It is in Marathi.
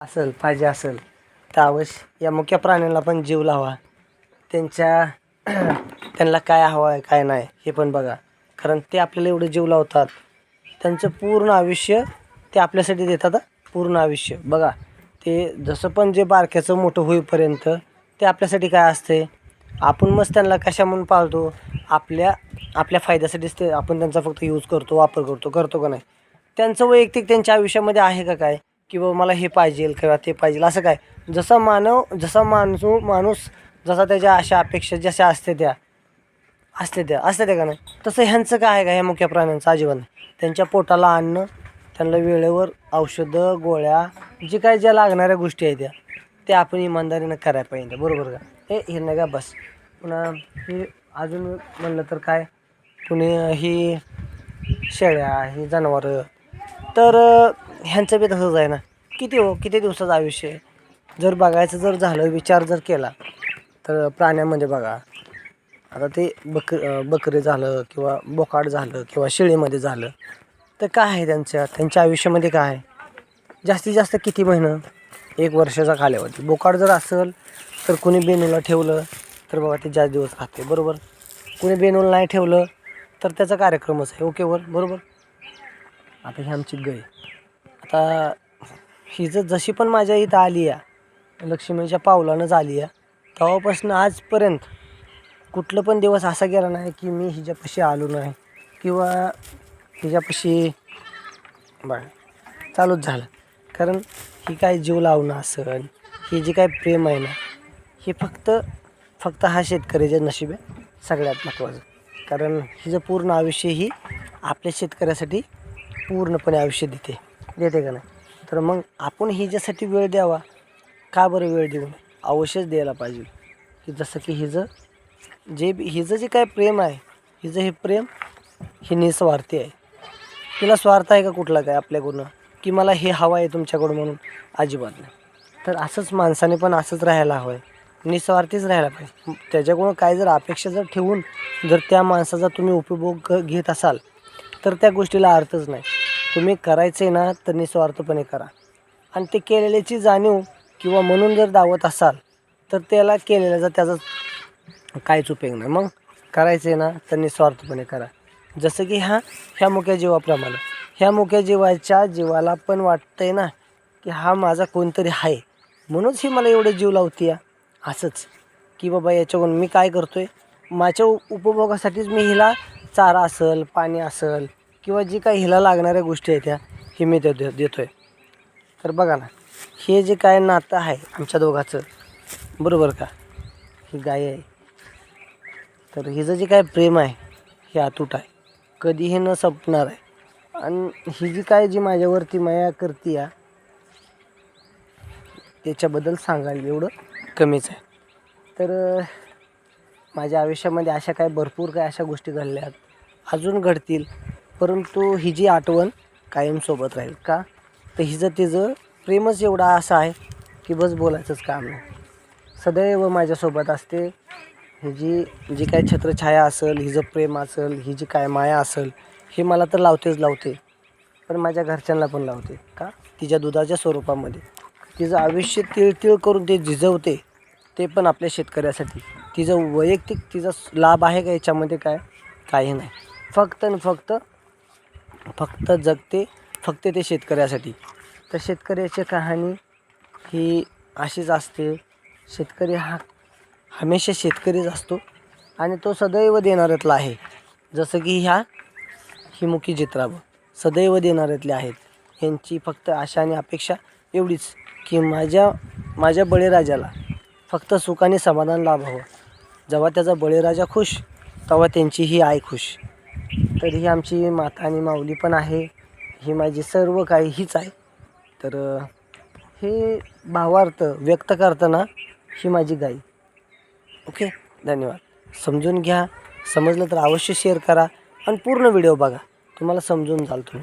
असेल पाहिजे असेल तर अवश्य या मुक्या प्राण्यांना पण जीव लावा. त्यांच्या त्यांना काय हवं आहे काय नाही हे पण बघा. कारण ते आपल्याला एवढं जीव लावतात. त्यांचं पूर्ण आयुष्य ते आपल्यासाठी देतात. पूर्ण आयुष्य बघा. ते जसं पण जे बारक्याचं मोठं होईपर्यंत ते आपल्यासाठी काय असते. आपण मस्त त्यांना कशा म्हणून पाळतो. आपल्या फायद्यासाठीच ते आपण त्यांचा फक्त यूज करतो, वापर करतो का नाही. त्यांचं वैयक्तिक त्यांच्या आयुष्यामध्ये आहे का काय की बाबा मला हे पाहिजेल किंवा ते पाहिजेल असं काय. जसा माणूस जसा त्याच्या आशा अपेक्षा जशा असते त्या का नाही. तसं ह्यांचं काय आहे का ह्या मुक्या प्राण्यांचं अजिबात नाही. त्यांच्या पोटाला अन्न, त्यांना वेळेवर औषधं गोळ्या ज्या लागणाऱ्या गोष्टी आहेत त्या आपण इमानदारीनं करायला पाहिजे. बरोबर का. हे नाही का बस. पुन्हा हे अजून म्हणलं तर काय कुणी ही शेळ्या ही जनावरं तर ह्यांचं बी तसंच आहे ना. किती दिवसाचं आयुष्य आहे. जर बघायचं जर झालं विचार जर केला तर प्राण्यामध्ये बघा. आता ते बकरी झालं किंवा बोकाड झालं किंवा शेळीमध्ये झालं तर काय आहे त्यांच्या आयुष्यामध्ये काय आहे. जास्तीत जास्त किती महिनं 1 वर्षाचा कालावधी. बोकाड जर असेल तर कुणी बेनूला ठेवलं तर बघा ते जास्त दिवस राहते. बरोबर. कुणी बेनूला नाही ठेवलं तर त्याचा कार्यक्रमच आहे. ओकेवर बरोबर. आता ही आमची गाय. आता ही जशी पण माझ्या इथं आली आहे लक्ष्मीच्या पावलानंच आली आहे. तेव्हापासून आजपर्यंत कुठलं पण दिवस असा गेला नाही की मी हिच्यापाशी आलो नाही किंवा हिच्यापाशी बघा चालूच झालं. कारण ही काय जीव लावणं असेल ही जी काय प्रेम आहे ना हे फक्त हा शेतकऱ्याचे नशीब आहे सगळ्यात महत्त्वाचं. कारण हिचं पूर्ण आयुष्य ही आपल्या शेतकऱ्यासाठी पूर्णपणे आयुष्य देते का नाही. तर मग आपण हिच्यासाठी वेळ द्यावा. का बरं वेळ देऊ नये. अवश्यच द्यायला पाहिजे. की जसं की हिचं जे काय प्रेम आहे हिचं हे प्रेम हे निस्वार्थी आहे. तिला स्वार्थ आहे का कुठला काय आपल्याकडून की मला हे हवं आहे तुमच्याकडून म्हणून. अजिबात नाही. तर असंच माणसाने पण असंच राहायला हवं आहे. निस्वार्थीच राहायला पाहिजे. त्याच्याकडून काय जर अपेक्षा जर ठेवून जर त्या माणसाचा तुम्ही उपभोग घेत असाल तर त्या गोष्टीला अर्थच नाही. तुम्ही करायचं आहे ना तर निस्वार्थपणे करा. आणि ते केलेल्याची जाणीव किंवा म्हणून जर दावत असाल तर त्याला त्याचा काहीच उपयोग नाही. मग करायचं आहे ना तर निस्वार्थपणे करा. जसं की ह्या मुक्या जीवाप्रमाणे ह्या मुक्या जीवाच्या जीवाला पण वाटतं आहे ना की हा माझा कोणतरी आहे म्हणूनच ही मला एवढं जीव लावते असंच की बाबा याच्याकडून मी काय करतो आहे माझ्या उपभोगासाठीच मी हिला चारा असेल पाणी असेल किंवा जी काही हिला लागणाऱ्या गोष्टी आहेत हे मी देतो आहे. तर बघा ना हे जे काय नातं आहे आमच्या दोघांचं बरोबर का. ही गाय आहे तर हिचं जे काय प्रेम आहे हे अतूट आहे. कधीही न संपणार आहे. आणि ही जी माझ्यावरती माया करते त्याच्याबद्दल सांगायला एवढं कमीच आहे. तर माझ्या आयुष्यामध्ये अशा भरपूर अशा गोष्टी घडल्यात अजून घडतील. परंतु ही जी आठवण कायम सोबत राहील का तर तिचं प्रेमच एवढा असं आहे की बस बोलायचंच काम नाही. सदैव माझ्यासोबत असते. ही जी काय छत्रछाया असेल हिचं प्रेम असेल ही जी काय माया असेल हे मला तर लावते. पण माझ्या घरच्यांना पण लावते का तिच्या दुधाच्या स्वरूपामध्ये. तिचं आयुष्य तिळतिळ करून ते झिजवते ते पण आपल्या शेतकऱ्यासाठी. तिचं वैयक्तिक तिचा लाभ आहे का याच्यामध्ये काही नाही. फक्त आणि फक्त जगते फक्त ते शेतकऱ्यासाठी. तर शेतकऱ्याची कहाणी ही अशीच असते. शेतकरी हा हमेशा शेतकरीच असतो आणि तो सदैव देणाऱ्यातला आहे. जसं की ही मुकी चित्राबं सदैव देणाऱ्यातले आहेत. ह्यांची फक्त आशा आणि अपेक्षा एवढीच की माझ्या बळीराजाला फक्त सुखाने समाधान लाभावं. जेव्हा त्याचा बळीराजा खुश तेव्हा त्यांची ही आई खुश. तर ही आमची माता आणि माऊली पण आहे. ही माझी सर्व काही हीच आहे. तर हे भावार्थ व्यक्त करताना ही माझी गाई. ओके. धन्यवाद. समजून घ्या. समजलं तर अवश्य शेअर करा आणि पूर्ण व्हिडिओ बघा. तुम्हाला समजून जाल तुम्ही.